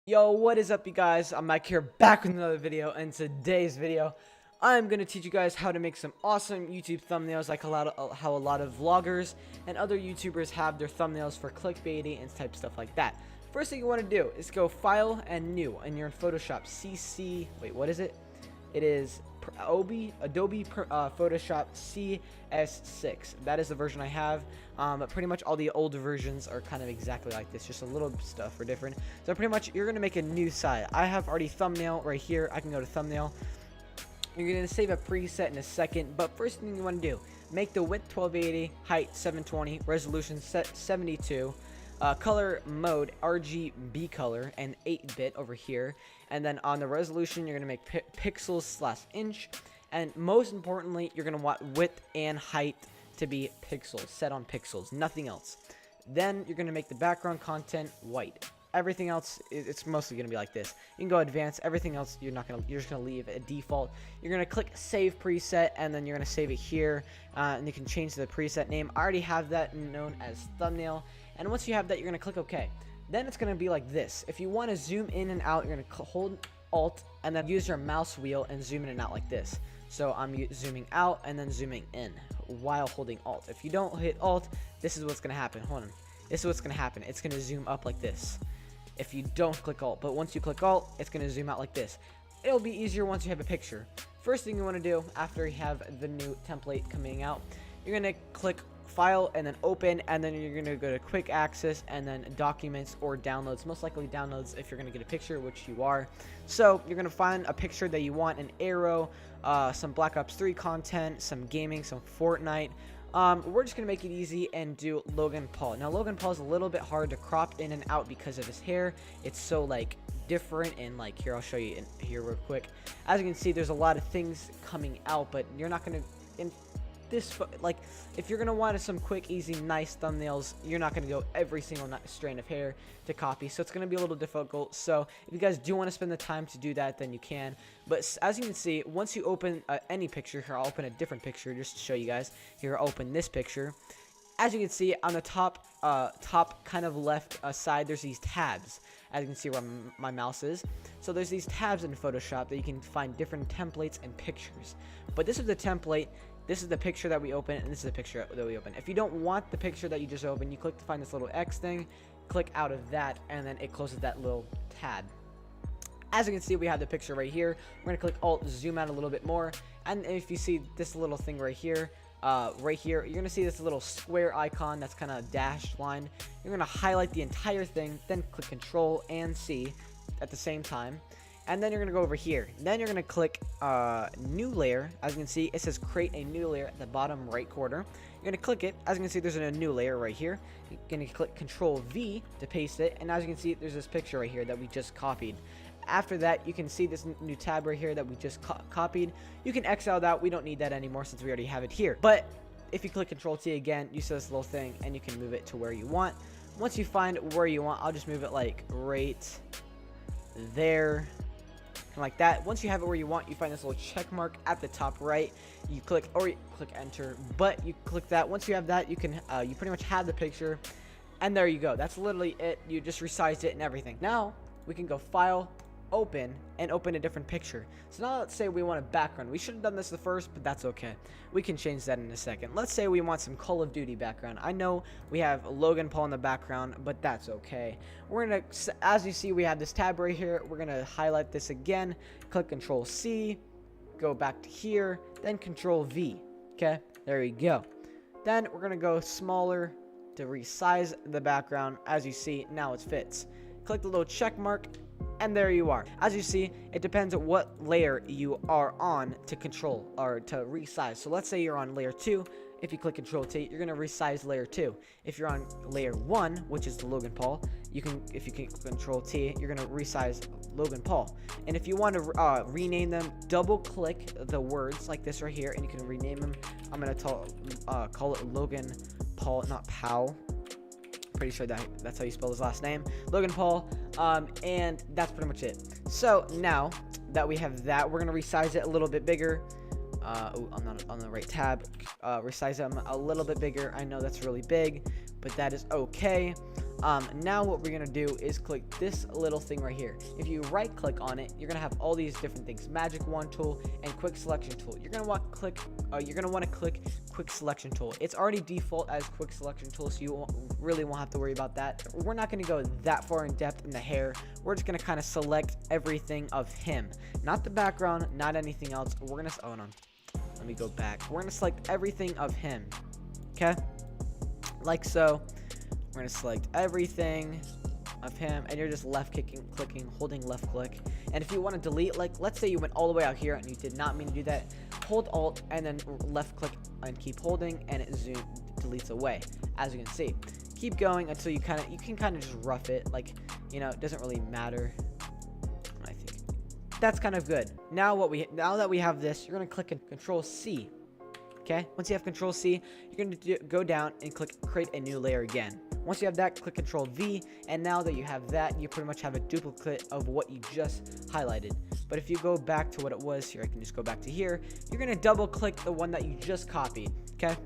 Yo, what is up, you guys? I'm Mike here, back with another video. And today's video, I'm gonna teach you guys how to make some awesome YouTube thumbnails, like how a lot of vloggers and other YouTubers have their thumbnails for clickbaity and type stuff like that. First thing you want to do is go File and New, and you're in Photoshop CC. Wait, what is it? It is Adobe Photoshop CS6. That is the version I have. But pretty much all the older versions are kind of exactly like this, just a little stuff are different. So pretty much you're gonna make a new site. I have already thumbnail right here. I can go to thumbnail. You're gonna save a preset in a second, but first thing you want to do, make the width 1280, height 720, resolution set 72. Color mode RGB color and 8-bit over here, and then on the resolution you're gonna make pixels/inch, and most importantly you're gonna want width and height to be pixels, set on pixels, nothing else. Then you're gonna make the background content white. Everything else, it's mostly gonna be like this. You can go advanced. Everything else you're just gonna leave a default. You're gonna click save preset, and then you're gonna save it here, and you can change the preset name. I already have that known as thumbnail. And once you have that, you're gonna click OK. Then it's gonna be like this. If you want to zoom in and out, you're gonna hold Alt and then use your mouse wheel and zoom in and out like this. So I'm zooming out and then zooming in while holding Alt. If you don't hit Alt, this is what's gonna happen. Hold on. This is what's gonna happen. It's gonna zoom up like this if you don't click Alt. But once you click Alt, it's gonna zoom out like this. It'll be easier once you have a picture. First thing you want to do after you have the new template coming out, you're gonna click File and then Open, and then you're gonna go to Quick Access and then Documents or Downloads. Most likely Downloads if you're gonna get a picture, which you are. So you're gonna find a picture that you want, an arrow, some Black Ops 3 content, some gaming, some Fortnite. We're just gonna make it easy and do Logan Paul. Now Logan Paul is a little bit hard to crop in and out because of his hair. It's so like different, and like here, I'll show you here real quick. As you can see, there's a lot of things coming out, but you're not gonna like if you're gonna want some quick, easy, nice thumbnails, you're not gonna go every single strand of hair to copy, so it's gonna be a little difficult. So if you guys do want to spend the time to do that, then you can. But as you can see, once you open any picture here, I'll open a different picture just to show you guys. Here, I'll open this picture. As you can see on the top kind of left side, there's these tabs. As you can see where my mouse is. So there's these tabs in Photoshop that you can find different templates and pictures. But this is the template. This is the picture that we open, and this is the picture that we open. If you don't want the picture that you just opened, you click to find this little X thing, click out of that, and then it closes that little tab. As you can see, we have the picture right here. We're gonna click Alt, zoom out a little bit more, and if you see this little thing right here, you're gonna see this little square icon that's kind of dashed line. You're gonna highlight the entire thing, then click Control and C at the same time. And then you're going to go over here. Then you're going to click New Layer. As you can see, it says Create a New Layer at the bottom right corner. You're going to click it. As you can see, there's a new layer right here. You're going to click Control V to paste it. And as you can see, there's this picture right here that we just copied. After that, you can see this new tab right here that we just copied. You can X out that. We don't need that anymore since we already have it here. But if you click Control T again, you see this little thing, and you can move it to where you want. Once you find where you want, I'll just move it like right there. Like that. Once you have it where you want, you find this little check mark at the top right. You click enter, but you click that. Once you have that, you can you pretty much have the picture, and there you go. That's literally it. You just resized it and everything. Now we can go File, Open, and open a different picture. So now let's say we want a background. We should have done this the first, but that's okay. We can change that in a second. Let's say we want some Call of Duty background. I know we have Logan Paul in the background, but that's okay. We're gonna, as you see, we have this tab right here. We're gonna highlight this again, click Control C, go back to here, then Control V. Okay, there you go. Then we're gonna go smaller to resize the background. As you see, now it fits. Click the little check mark, and there you are. As you see, it depends on what layer you are on to control or to resize. So let's say you're on layer 2. If you click Control T, you're gonna resize layer 2. If you're on layer 1, which is the Logan Paul, if you can Control T, you're gonna resize Logan Paul. And if you want to rename them, double click the words like this right here, and you can rename them. I'm gonna call it Logan Paul, not Powell. Pretty sure that's how you spell his last name, Logan Paul. And that's pretty much it. So now that we have that, we're gonna resize it a little bit bigger. I'm not on the right tab. Resize them a little bit bigger. I know that's really big, but that is okay. Now what we're gonna do is click this little thing right here. If you right click on it, you're gonna have all these different things: magic wand tool and quick selection tool. You're gonna want to click quick selection tool. It's already default as quick selection tool, so you really won't have to worry about that. We're not gonna go that far in depth in the hair. We're just gonna kind of select everything of him, not the background, not anything else. We're gonna let me go back. We're gonna select everything of him, okay, like so. We're gonna select everything of him, and you're just clicking, holding left click. And if you want to delete, like let's say you went all the way out here and you did not mean to do that, hold alt and then left click and keep holding, and it deletes away. As you can see, keep going until you can kind of just rough it, like, you know, it doesn't really matter. I think that's kind of good. Now that we have this, you're gonna click Control C. Okay, once you have Control C, you're going to go down and click create a new layer again. Once you have that, click Control V, and now that you have that, you pretty much have a duplicate of what you just highlighted. But if you go back to what it was here, I can just go back to here. You're going to double click the one that you just copied. Okay,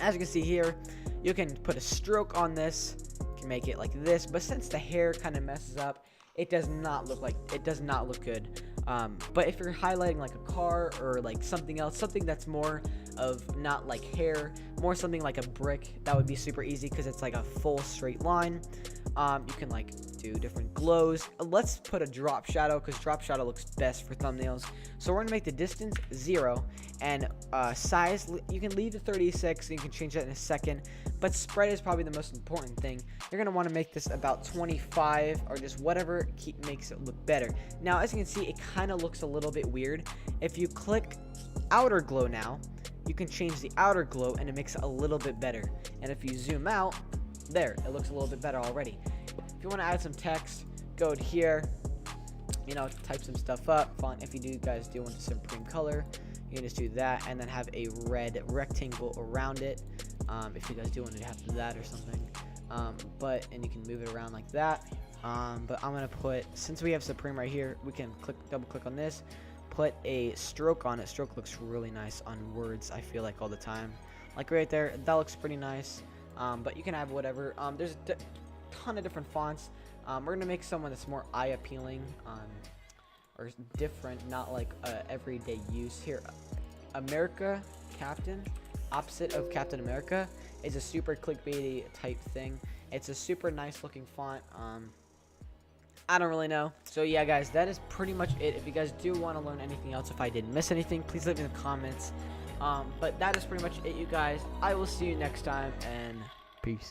as you can see here, you can put a stroke on this. You can make it like this, but since the hair kind of messes up, it does not look good. But if you're highlighting like a car or like something else, something that's more of not like hair, more something like a brick, that would be super easy because it's like a full straight line. You can like do different glows. Let's put a drop shadow because drop shadow looks best for thumbnails. So we're gonna make the distance 0 and size, you can leave to 36 and you can change that in a second, but spread is probably the most important thing. You're gonna want to make this about 25 or just whatever makes it look better. Now as you can see, it kind of looks a little bit weird. If you click outer glow now, you can change the outer glow and it makes it a little bit better. And if you zoom out, there, it looks a little bit better already. If you want to add some text, go to here, you know, type some stuff up. Font, if you guys do want a supreme color, you can just do that and then have a red rectangle around it. If you guys do want to have that or something, and you can move it around like that. But I'm gonna put, since we have supreme right here, we can double click on this, put a stroke on it. Stroke looks really nice on words, I feel like, all the time. Like right there, that looks pretty nice. But you can have whatever. There's a ton of different fonts. We're gonna make someone that's more eye appealing, or different, not like everyday use. Here, America Captain, opposite of Captain America, is a super clickbaity type thing. It's a super nice looking font. I don't really know. So yeah, guys, that is pretty much it. If you guys do want to learn anything else, if I didn't miss anything, please leave in the comments. But that is pretty much it, you guys. I will see you next time, and peace.